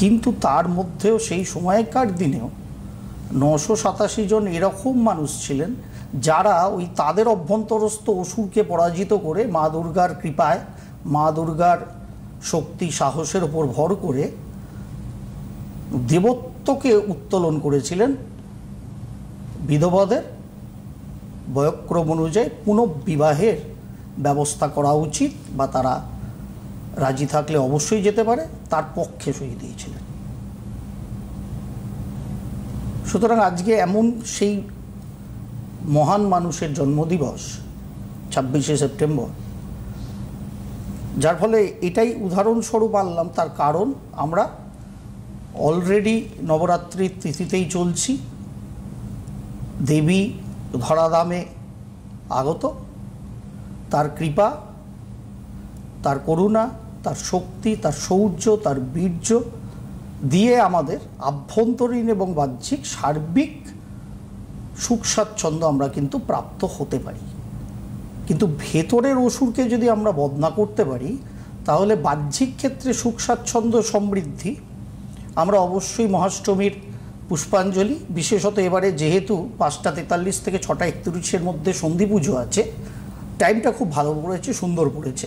কিন্তু তার মধ্যেও সেই সময়কার দিনেও 987 জন এরকম মানুষ ছিলেন যারা ওই তাদের অভ্যন্তরস্থ অসুরকে পরাজিত করে মা দুর্গার কৃপায়, মা দুর্গার শক্তি সাহসের ওপর ভর করে দেবত্বকে উত্তোলন করেছিলেন। বিধবাদের বয়ঃক্রম অনুযায়ী পুনঃবিবাহের ব্যবস্থা করা উচিত বা তারা রাজি থাকলে অবশ্যই যেতে পারে, তার পক্ষে সই দিয়েছিলেন। সুতরাং আজকে এমন সেই মহান মানুষের জন্মদিবস 26শে সেপ্টেম্বর, যার ফলে এটাই উদাহরণস্বরূপ আনলাম। তার কারণ আমরা অলরেডি নবরাত্রির তিথিতেই চলছি, দেবী ধরাধামে আগত, তার কৃপা, তার করুণা, তার শক্তি, তার শৌর্য, তার বীর্য দিয়ে আমাদের আভ্যন্তরীণ এবং বাহ্যিক সার্বিক সুখ স্বাচ্ছন্দ্য আমরা কিন্তু প্রাপ্ত হতে পারি। কিন্তু ভেতরের অসুরকে যদি আমরা বধ না করতে পারি, তাহলে বাহ্যিক ক্ষেত্রে সুখ স্বাচ্ছন্দ্য সমৃদ্ধি আমরা অবশ্যই মহাষ্টমীর পুষ্পাঞ্জলি, বিশেষত এবারে যেহেতু 5টা 43 থেকে 6টা 31-এর মধ্যে সন্ধি পুজো আছে, টাইমটা খুব ভালো পড়েছে, সুন্দর পড়েছে।